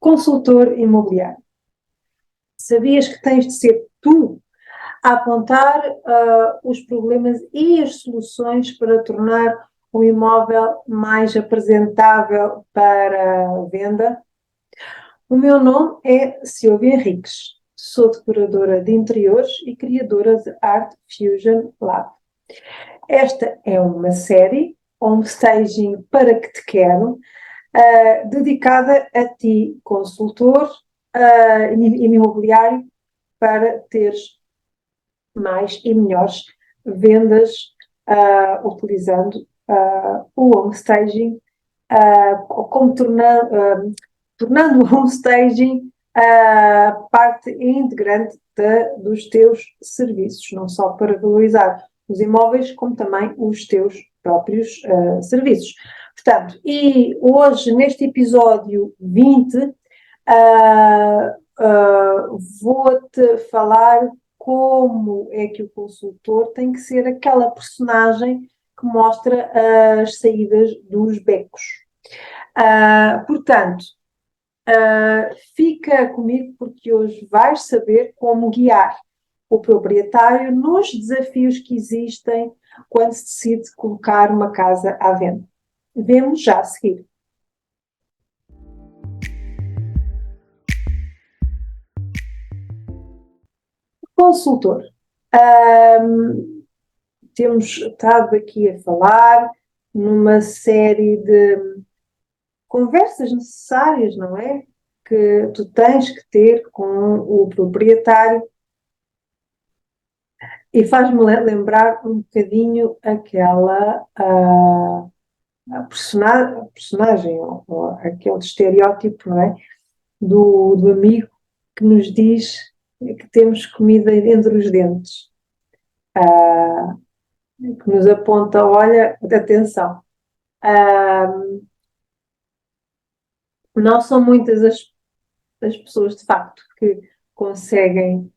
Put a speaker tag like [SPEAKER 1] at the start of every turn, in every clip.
[SPEAKER 1] Consultor imobiliário. Sabias que tens de ser tu a apontar os problemas e as soluções para tornar o imóvel mais apresentável para venda? O meu nome é Silvia Henriques, sou decoradora de interiores e criadora de Art Fusion Lab. Esta é uma série, Home Staging para que te quero, dedicada a ti, consultor imobiliário, para teres mais e melhores vendas utilizando o home staging, como tornando o home staging parte integrante dos teus serviços, não só para valorizar os imóveis, como também os teus próprios serviços. Portanto, e hoje, neste episódio 20, vou-te falar como é que o consultor tem que ser aquela personagem que mostra as saídas dos becos. Portanto, fica comigo porque hoje vais saber como guiar o proprietário nos desafios que existem quando se decide colocar uma casa à venda. Vemos já a seguir. Consultor. Temos estado aqui a falar numa série de conversas necessárias, não é? Que tu tens que ter com o proprietário, e faz-me lembrar um bocadinho aquela personagem, ou aquele estereótipo, não é? Do amigo que nos diz que temos comida entre os dentes. Que nos aponta, olha, atenção, não são muitas as pessoas, de facto, que conseguem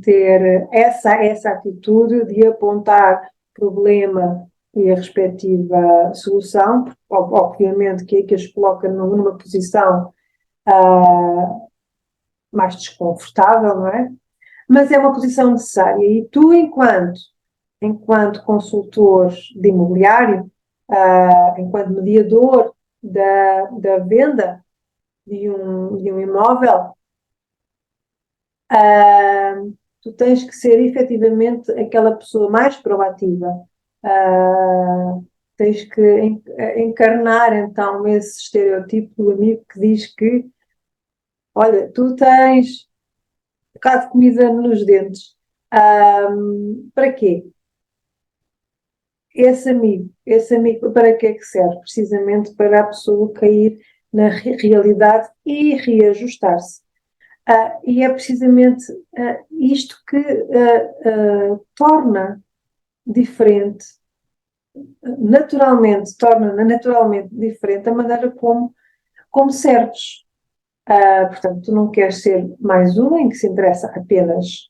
[SPEAKER 1] ter essa atitude de apontar problema e a respectiva solução, obviamente que as coloca numa posição mais desconfortável, não é? Mas é uma posição necessária, e tu, enquanto consultor de imobiliário, enquanto mediador da venda de um imóvel, tu tens que ser efetivamente aquela pessoa mais proativa. Tens que encarnar então esse estereótipo do amigo que diz que, olha, tu tens um bocado de comida nos dentes. Para quê? Esse amigo, para que é que serve? Precisamente para a pessoa cair na realidade e reajustar-se. E é precisamente isto que torna diferente, torna naturalmente diferente a maneira como serves. Portanto, tu não queres ser mais uma em que se interessa apenas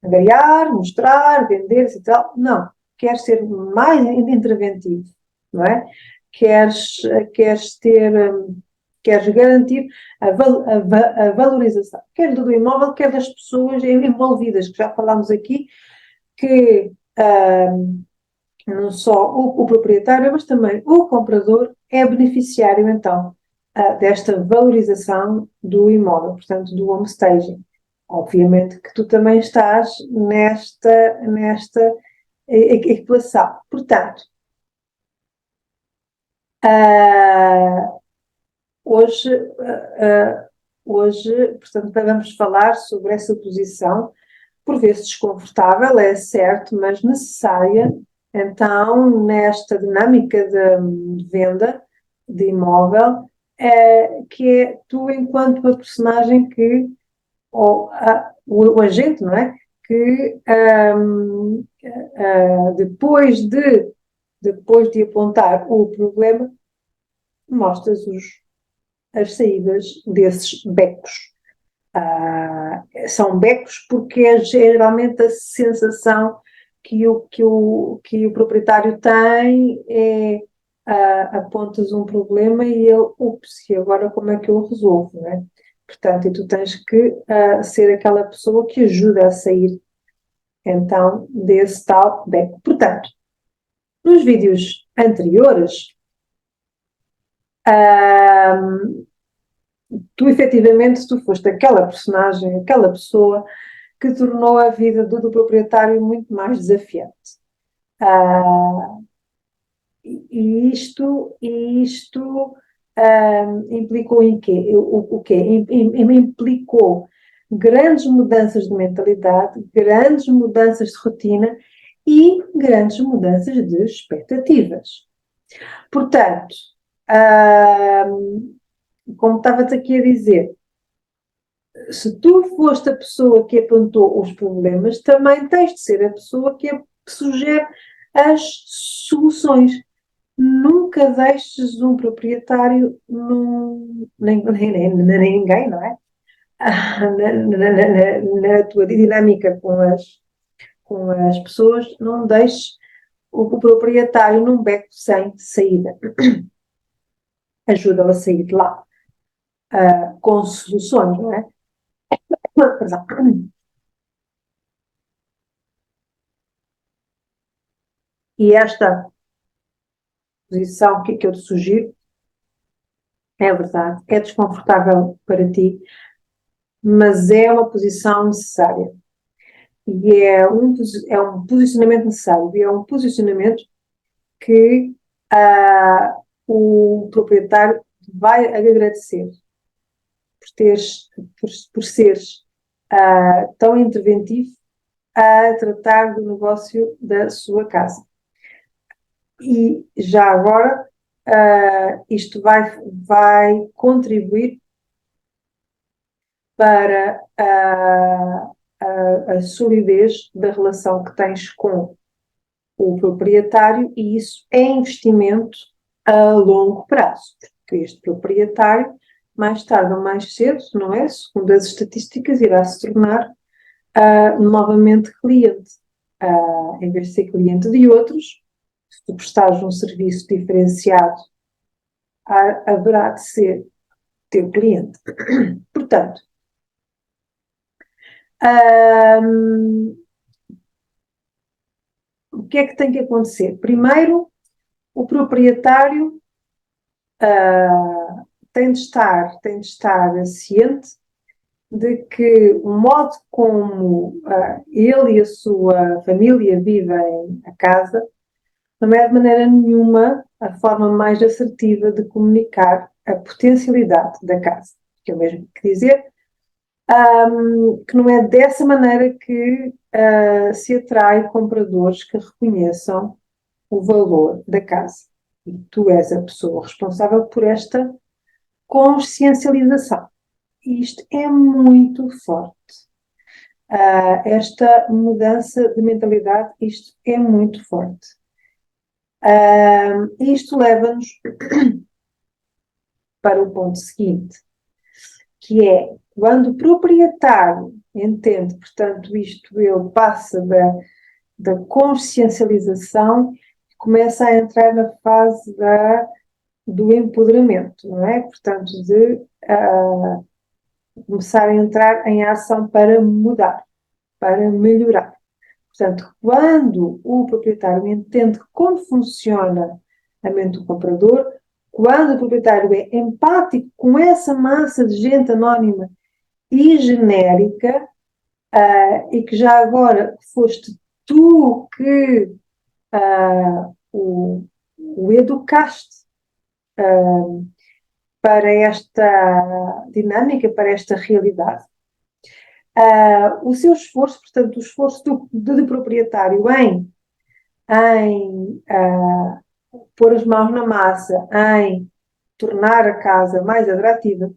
[SPEAKER 1] angariar, mostrar, vender e tal. Não. Queres ser mais interventivo, não é? Queres garantir a valorização, quer do imóvel, quer das pessoas envolvidas, que já falámos aqui, que não só o proprietário, mas também o comprador é beneficiário, então, desta valorização do imóvel, portanto, do home staging. Obviamente que tu também estás nesta equação. Portanto, hoje, portanto, vamos falar sobre essa posição, por vezes desconfortável, é certo, mas necessária, então, nesta dinâmica de venda de imóvel, que é tu, enquanto uma personagem que, ou o agente, não é? Que depois de apontar o problema, mostras as saídas desses becos. São becos porque é geralmente a sensação que o proprietário tem é apontas um problema e ele, ups, e agora como é que eu o resolvo, não é? Portanto, e tu tens que ser aquela pessoa que ajuda a sair, então, desse tal beco. Portanto, nos vídeos anteriores, tu efetivamente tu foste aquela personagem, aquela pessoa que tornou a vida do proprietário muito mais desafiante. Ah, e isto implicou em quê? O quê? Implicou grandes mudanças de mentalidade, grandes mudanças de rotina e grandes mudanças de expectativas. Portanto, como estava-te aqui a dizer, se tu foste a pessoa que apontou os problemas, também tens de ser a pessoa que sugere as soluções. Nunca deixes um proprietário nem ninguém, não é? Na tua dinâmica com as pessoas, não deixes o proprietário num beco sem saída. Ajuda-o a sair de lá, com soluções, não é? E esta posição que eu te sugiro, é verdade, é desconfortável para ti, mas é uma posição necessária. E é um posicionamento necessário, e é um posicionamento que o proprietário vai agradecer por seres tão interventivo a tratar do negócio da sua casa. E já agora, isto vai contribuir para a solidez da relação que tens com o proprietário, e isso é investimento a longo prazo, porque este proprietário, mais tarde ou mais cedo, não é? Segundo as estatísticas, irá se tornar novamente cliente. Em vez de ser cliente de outros, se tu prestares um serviço diferenciado, haverá de ser teu cliente. Portanto, o que é que tem que acontecer? Primeiro, o proprietário tem de estar ciente de que o modo como ele e a sua família vivem a casa não é de maneira nenhuma a forma mais assertiva de comunicar a potencialidade da casa. Que é o mesmo que dizer que não é dessa maneira que se atrai compradores que reconheçam o valor da casa. E tu és a pessoa responsável por esta consciencialização. E isto é muito forte. Esta mudança de mentalidade, isto é muito forte. Isto leva-nos para o ponto seguinte, que é quando o proprietário entende, portanto, isto ele passa da consciencialização e começa a entrar na fase do empoderamento, não é? Portanto, de começar a entrar em ação para mudar, para melhorar. Portanto, quando o proprietário entende como funciona a mente do comprador, quando o proprietário é empático com essa massa de gente anónima e genérica, e que já agora foste tu que o educaste para esta dinâmica, para esta realidade. O seu esforço, portanto, o esforço do proprietário em pôr as mãos na massa, em tornar a casa mais atrativa,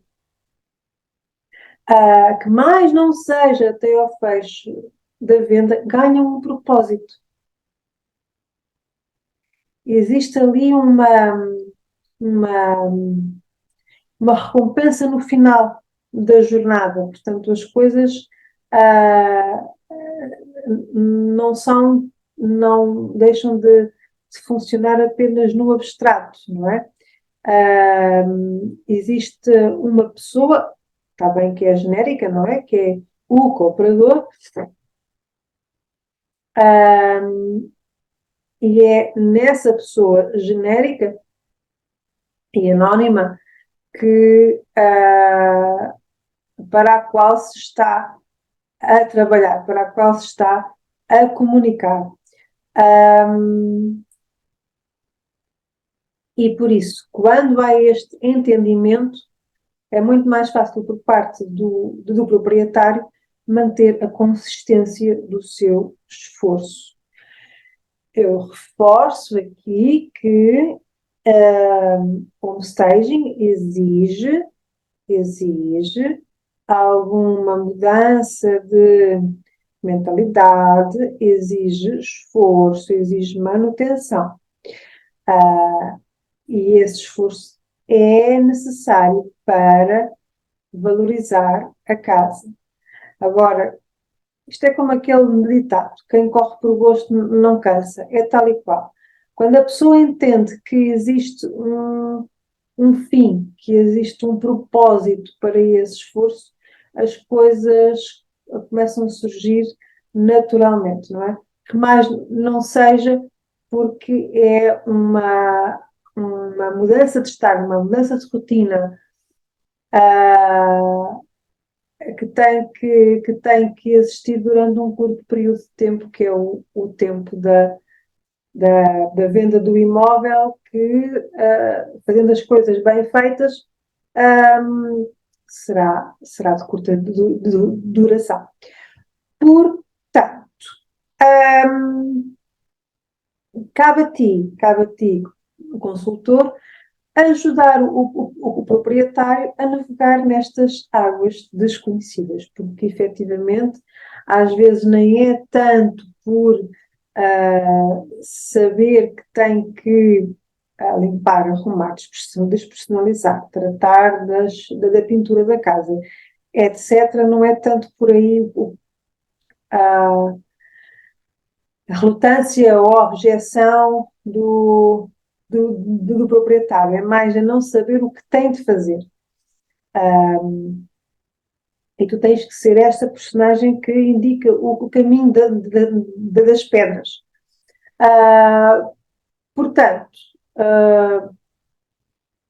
[SPEAKER 1] que mais não seja até ao fecho da venda, ganha um propósito. Existe ali uma, uma recompensa no final da jornada. Portanto, as coisas não deixam de se funcionar apenas no abstrato, não é? Existe uma pessoa, está bem que é genérica, não é? Que é o cooperador, e é nessa pessoa genérica e anónima que, para a qual se está a trabalhar, para a qual se está a comunicar. E por isso, quando há este entendimento, é muito mais fácil por parte do proprietário manter a consistência do seu esforço. Eu reforço aqui que home staging exige alguma mudança de mentalidade, exige esforço, exige manutenção. E esse esforço é necessário para valorizar a casa. Agora, isto é como aquele ditado: quem corre por gosto não cansa, é tal e qual. Quando a pessoa entende que existe um fim, que existe um propósito para esse esforço, as coisas começam a surgir naturalmente, não é? Que mais não seja porque é uma mudança de estado, uma mudança de rotina, que tem que existir durante um curto período de tempo, que é o tempo da venda do imóvel, que, fazendo as coisas bem feitas, será de curta duração. Portanto, cabe a ti, o consultor, ajudar o proprietário a navegar nestas águas desconhecidas, porque efetivamente às vezes nem é tanto por saber que tem que limpar, arrumar, despersonalizar, tratar da pintura da casa, etc. Não é tanto por aí a relutância ou a objeção do proprietário, é mais a não saber o que tem de fazer. E tu tens que ser esta personagem que indica o caminho das pedras. Portanto,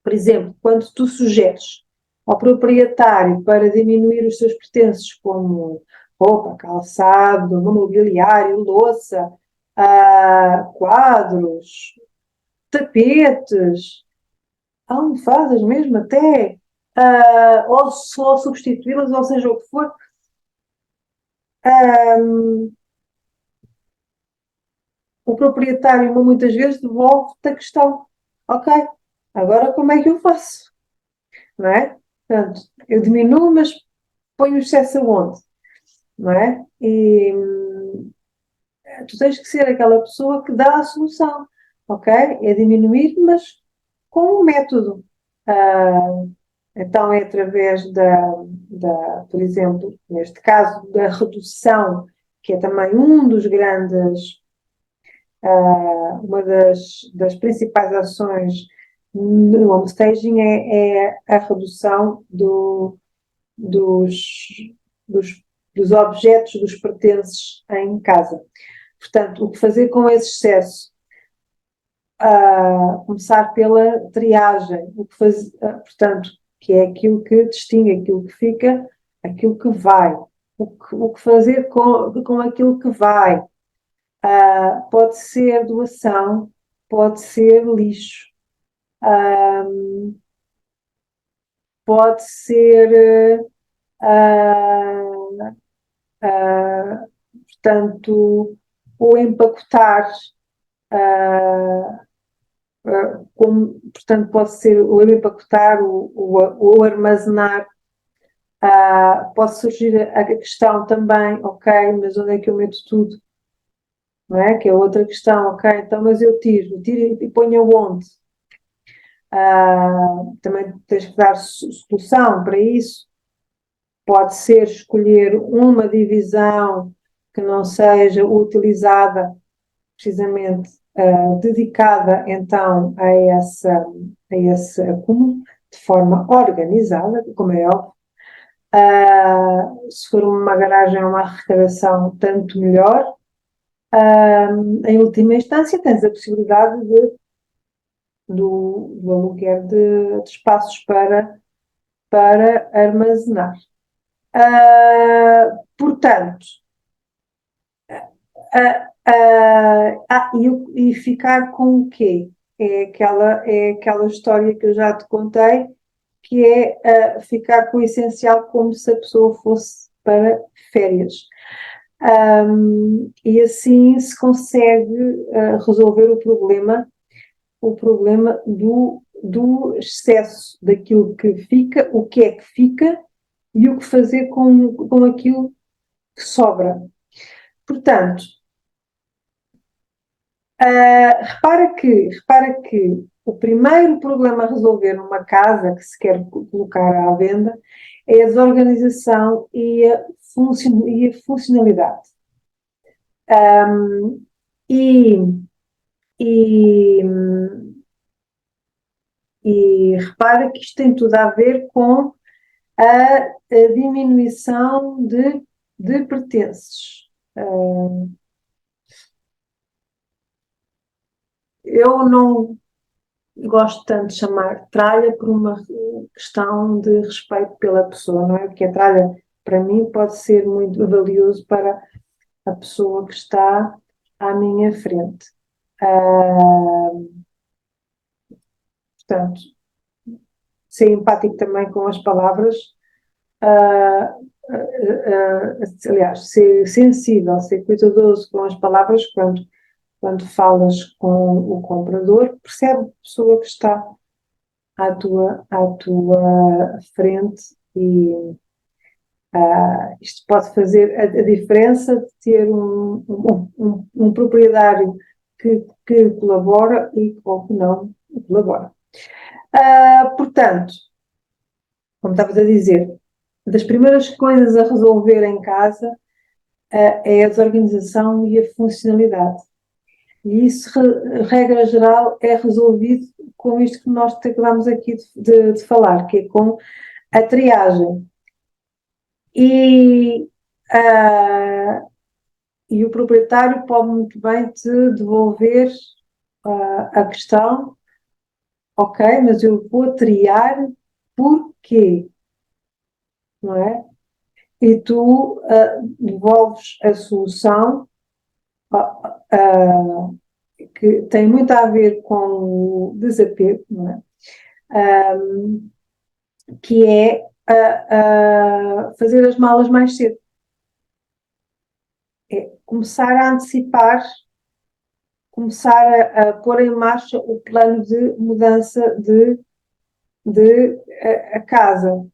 [SPEAKER 1] por exemplo, quando tu sugeres ao proprietário para diminuir os seus pertences, como roupa, calçado, mobiliário, louça, quadros, tapetes, almofadas mesmo até, ou só substituí-las, ou seja o que for, o proprietário muitas vezes devolve-te a questão: ok, agora como é que eu faço? Não é? Portanto, eu diminuo, mas ponho o excesso aonde? Não é? E tu tens que ser aquela pessoa que dá a solução, ok? É diminuir, mas com um método. Então é através por exemplo, neste caso, da redução, que é também uma das principais ações no homestaging é a redução dos, dos, dos objetos, dos pertences em casa. Portanto, o que fazer com esse excesso? Começar pela triagem, portanto, que é aquilo que distingue, aquilo que fica, aquilo que vai. O que fazer com aquilo que vai? Pode ser doação, pode ser lixo, pode ser, portanto, o empacotar, portanto, pode ser o empacotar, o armazenar. Pode surgir a questão também: ok, mas onde é que eu meto tudo? Não é? Que é outra questão: ok, então, mas eu tiro e ponho aonde? Também tens que dar solução para isso. Pode ser escolher uma divisão que não seja utilizada precisamente dedicada então a esse acúmulo de forma organizada, como é óbvio. Se for uma garagem ou uma arrecadação, tanto melhor. Em última instância, tens a possibilidade do aluguer de espaços para armazenar. Portanto, e ficar com o quê? É aquela história que eu já te contei, que é ficar com o essencial como se a pessoa fosse para férias. E assim se consegue resolver o problema do excesso daquilo que fica, o que é que fica e o que fazer com aquilo que sobra. Portanto, repara que o primeiro problema a resolver numa casa que se quer colocar à venda é a desorganização e a funcionalidade. E, e, e repara que isto tem tudo a ver com a diminuição de pertences. Eu não gosto tanto de chamar tralha por uma questão de respeito pela pessoa, não é? Porque a tralha, para mim, pode ser muito valioso para a pessoa que está à minha frente. Portanto, ser empático também com as palavras, aliás, ser sensível, ser cuidadoso com as palavras quando falas com o comprador, percebe a pessoa que está à tua frente e isto pode fazer a diferença de ter um proprietário que colabora ou que não colabora. Portanto, como estavas a dizer, das primeiras coisas a resolver em casa é a desorganização e a funcionalidade. E isso, regra geral, é resolvido com isto que nós acabamos aqui de falar, que é com a triagem. E o proprietário pode muito bem te devolver a questão, ok, mas eu vou triar porquê, não é? E tu devolves a solução que tem muito a ver com o desapego, não é? Que é fazer as malas mais cedo. É começar a antecipar, começar a pôr em marcha o plano de mudança de a casa.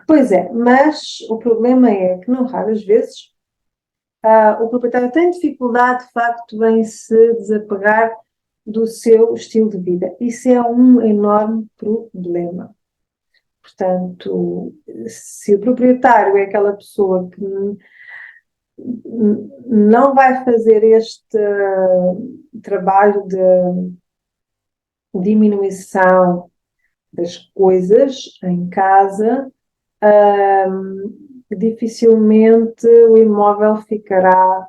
[SPEAKER 1] Pois é, mas o problema é que, não raras vezes, o proprietário tem dificuldade, de facto, em se desapegar do seu estilo de vida. Isso é um enorme problema. Portanto, se o proprietário é aquela pessoa que não vai fazer este trabalho de diminuição das coisas em casa, dificilmente o imóvel ficará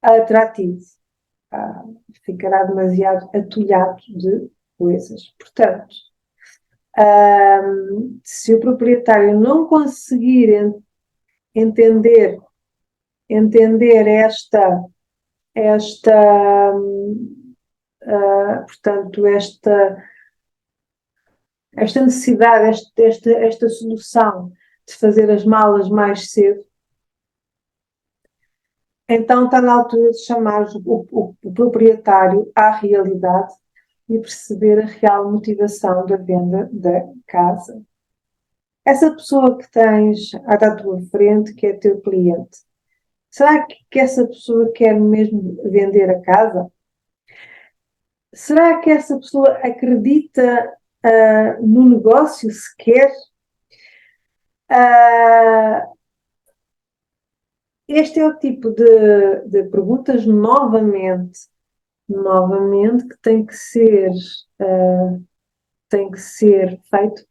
[SPEAKER 1] atrativo, ficará demasiado atulhado de coisas. Portanto, se o proprietário não conseguir entender portanto, esta necessidade, esta solução de fazer as malas mais cedo, então está na altura de chamar o proprietário à realidade e perceber a real motivação da venda da casa. Essa pessoa que tens à tua frente, que é teu cliente, será que essa pessoa quer mesmo vender a casa? Será que essa pessoa acredita no negócio sequer? este é o tipo de perguntas, novamente, que tem que ser feito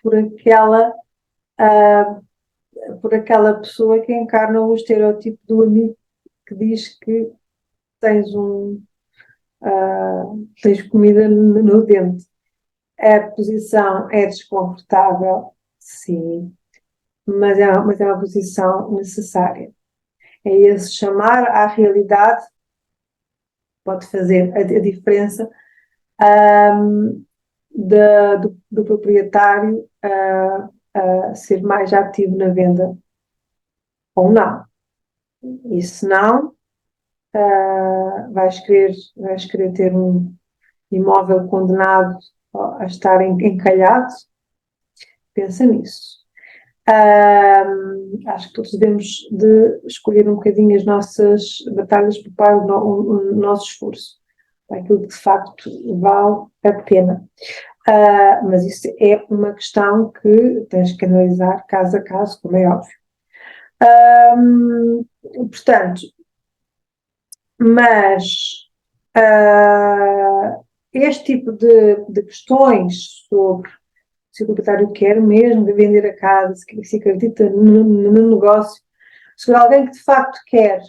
[SPEAKER 1] ah, por aquela pessoa que encarna o estereótipo do amigo que diz que tens tens comida no dente. A posição é desconfortável, sim, mas é uma posição necessária. É esse chamar à realidade pode fazer a diferença do proprietário ser mais ativo na venda ou não. E se não, vais querer ter um imóvel condenado a estar encalhado. Pensa nisso. Acho que todos devemos de escolher um bocadinho as nossas batalhas para o nosso esforço, para aquilo que de facto vale a pena. Mas isso é uma questão que tens que analisar caso a caso, como é óbvio. Portanto, mas este tipo de questões sobre se o proprietário quer mesmo vender a casa, se acredita no negócio, se for alguém que de facto quer,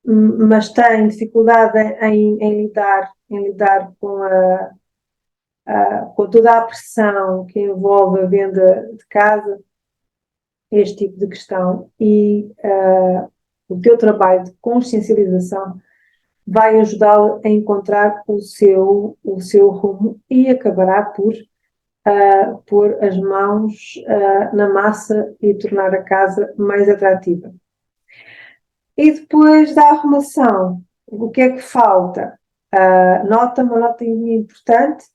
[SPEAKER 1] mas tem dificuldade em lidar com toda a pressão que envolve a venda de casa, este tipo de questão, e o teu trabalho de consciencialização vai ajudá-lo a encontrar o seu rumo e acabará por pôr as mãos na massa e tornar a casa mais atrativa. E depois da arrumação, o que é que falta? Uma nota importante.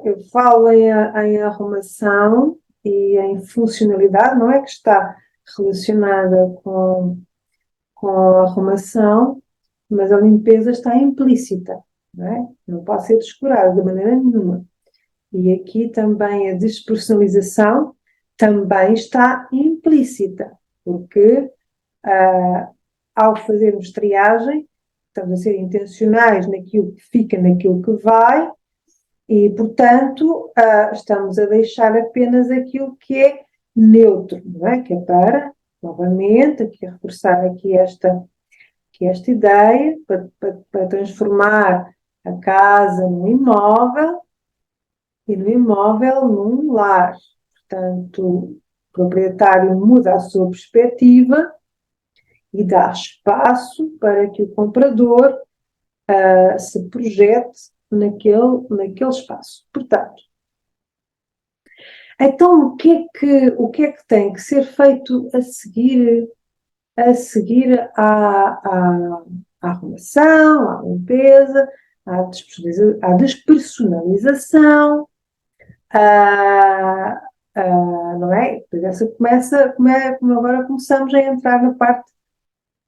[SPEAKER 1] Eu falo em arrumação e em funcionalidade, não é que está relacionada com a arrumação, mas a limpeza está implícita, não é? Não pode ser descurada de maneira nenhuma. E aqui também a despersonalização também está implícita, porque ao fazermos triagem, estamos a ser intencionais naquilo que fica, naquilo que vai, e, portanto, estamos a deixar apenas aquilo que é neutro, não é? Que é para, novamente, aqui reforçar esta ideia, para transformar a casa num imóvel, e no imóvel num lar. Portanto, o proprietário muda a sua perspectiva e dá espaço para que o comprador se projete naquele espaço. Portanto, então o que é que tem que ser feito a seguir à arrumação, à limpeza, à despersonalização, não é? Depois essa como agora começamos a entrar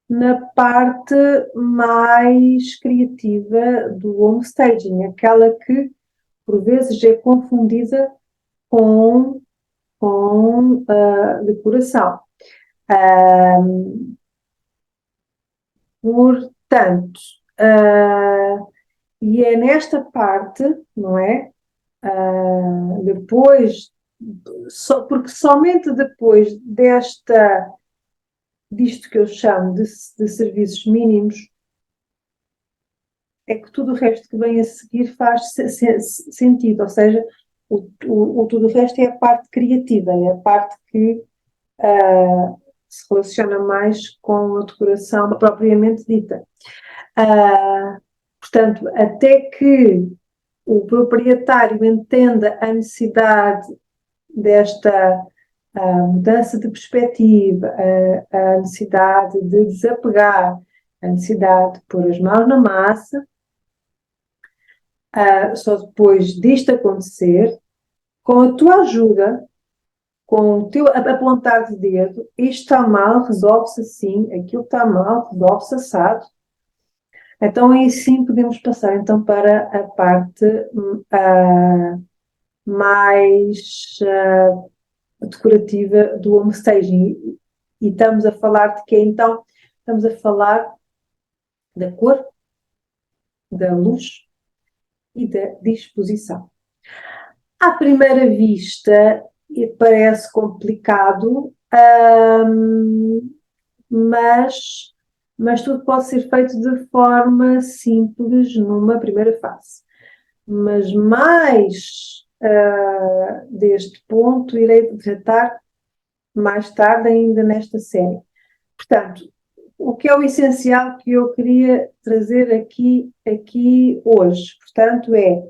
[SPEAKER 1] na parte mais criativa do homestaging, aquela que por vezes é confundida com, com decoração. Portanto, e é nesta parte, não é? Depois, porque somente depois disto que eu chamo de serviços mínimos, é que tudo o resto que vem a seguir faz sentido, ou seja, tudo o resto é a parte criativa, é a parte que se relaciona mais com a decoração propriamente dita. Portanto, até que o proprietário entenda a necessidade desta mudança de perspectiva, a necessidade de desapegar, a necessidade de pôr as mãos na massa, só depois disto acontecer, com a tua ajuda, com o teu apontar de dedo, isto está mal, resolve-se assim, aquilo está mal, resolve-se assado. Então aí sim podemos passar então para a parte mais decorativa do homestaging. E estamos a falar de quê? Então, estamos a falar da cor, da luz e da disposição. À primeira vista, parece complicado, mas, mas tudo pode ser feito de forma simples numa primeira fase. Mas mais deste ponto irei tratar mais tarde ainda nesta série. Portanto, o que é o essencial que eu queria trazer aqui hoje, portanto, é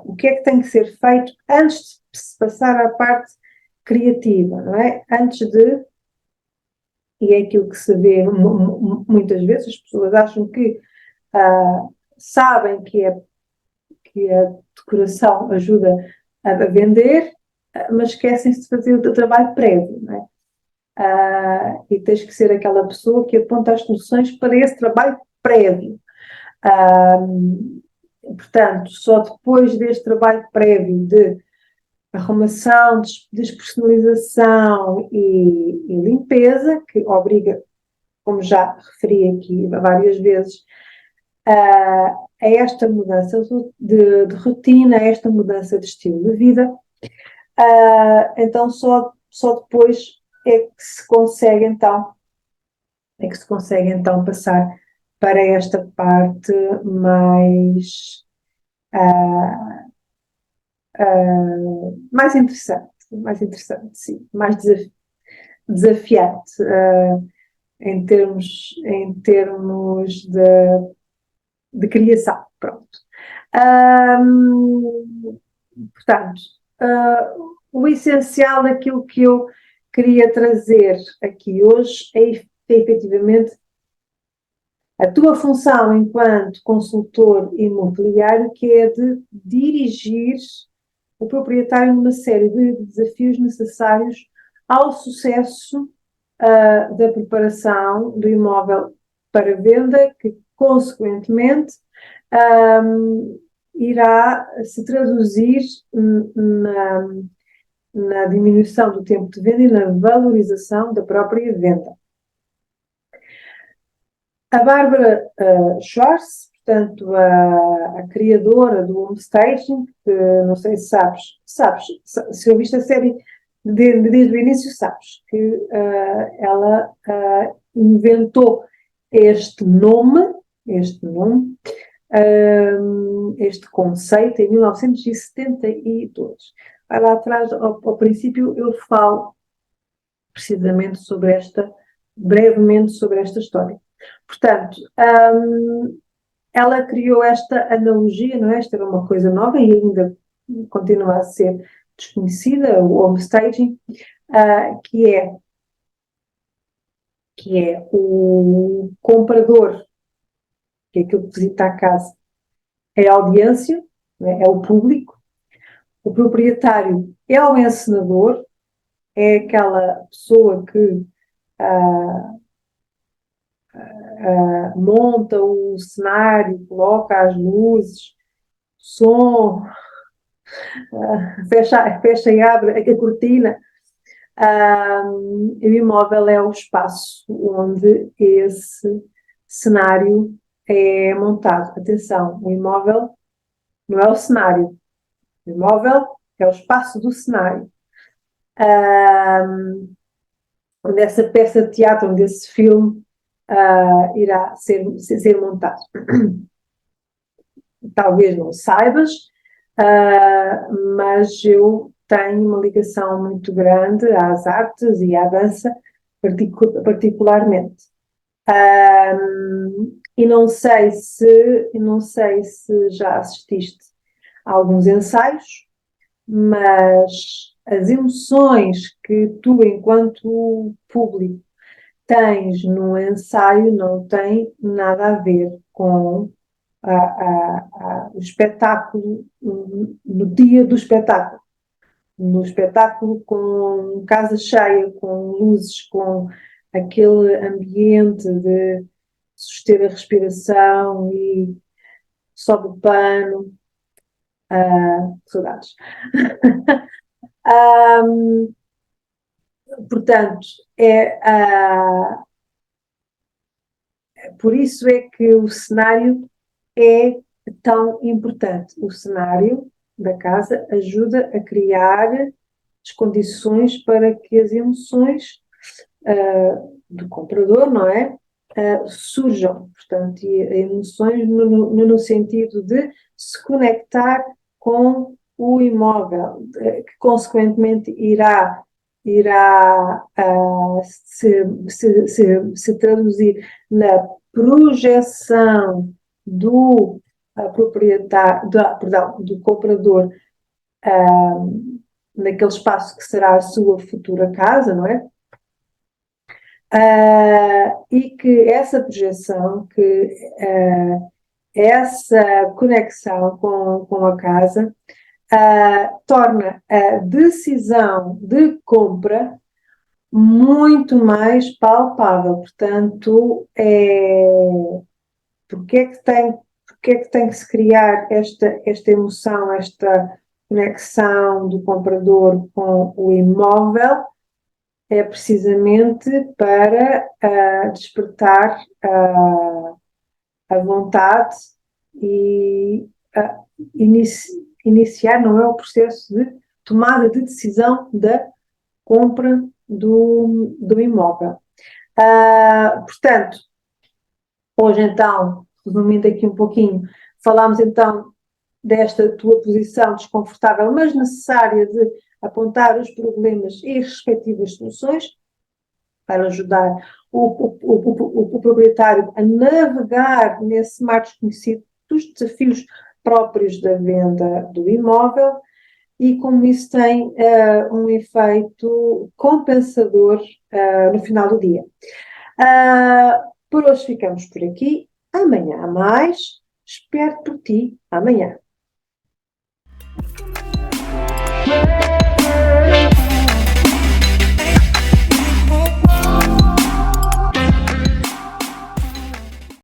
[SPEAKER 1] o que é que tem que ser feito antes de se passar à parte criativa, não é? Antes de, e é aquilo que se vê muitas vezes, as pessoas acham que sabem que a decoração ajuda a vender, mas esquecem-se de fazer o trabalho prévio, não é? E tens que ser aquela pessoa que aponta as soluções para esse trabalho prévio. Portanto, só depois deste trabalho prévio de arrumação, despersonalização e limpeza, que obriga, como já referi aqui várias vezes, a esta mudança de rotina, a esta mudança de estilo de vida, então só depois é que se consegue então passar para esta parte mais interessante, sim, mais desafiante em termos de criação, pronto. Portanto, o essencial daquilo que eu queria trazer aqui hoje é efetivamente a tua função enquanto consultor imobiliário, que é de dirigir o proprietário numa série de desafios necessários ao sucesso da preparação do imóvel para venda, que, consequentemente, irá se traduzir na diminuição do tempo de venda e na valorização da própria venda. A Bárbara Schwartz, portanto, a criadora do homestaging, que não sei se sabes, se ouviste a série desde o início, sabes que ela inventou este conceito em 1972. Vai lá atrás, ao princípio, eu falo precisamente brevemente sobre esta história. Portanto, ela criou esta analogia, não é? Esta era uma coisa nova e ainda continua a ser desconhecida, o homestaging, que é o comprador, que é aquilo que visita a casa, é a audiência, é o público, o proprietário é o encenador, é aquela pessoa que monta o cenário, coloca as luzes, som, fecha e abre a cortina. O imóvel é o espaço onde esse cenário é montado. Atenção, o imóvel não é o cenário. O imóvel é o espaço do cenário. Onde essa peça de teatro, onde esse filme irá ser montado. Talvez não saibas, mas eu tenho uma ligação muito grande às artes e à dança, particularmente. E não sei se já assististe a alguns ensaios, mas as emoções que tu, enquanto público, tens no ensaio não tem nada a ver com o espetáculo, no dia do espetáculo. No espetáculo com casa cheia, com luzes, com aquele ambiente de suster a respiração e sobe o pano, saudades. Portanto, por isso é que o cenário é tão importante. O cenário da casa ajuda a criar as condições para que as emoções do comprador, não é? Surjam, portanto, e emoções no sentido de se conectar com o imóvel, que consequentemente irá se traduzir na projeção do proprietário, perdão, do comprador naquele espaço que será a sua futura casa, não é? E que essa projeção, que essa conexão com a casa torna a decisão de compra muito mais palpável. Portanto, porque é que tem que se criar esta emoção, esta conexão do comprador com o imóvel? É precisamente para despertar a vontade e iniciar, não é, o processo de tomada de decisão da compra do imóvel. Portanto, hoje então, resumindo aqui um pouquinho, falámos então desta tua posição desconfortável, mas necessária de apontar os problemas e as respectivas soluções para ajudar o proprietário a navegar nesse mar desconhecido dos desafios próprios da venda do imóvel e como isso tem um efeito compensador no final do dia. Por hoje ficamos por aqui. Amanhã há mais. Espero por ti amanhã.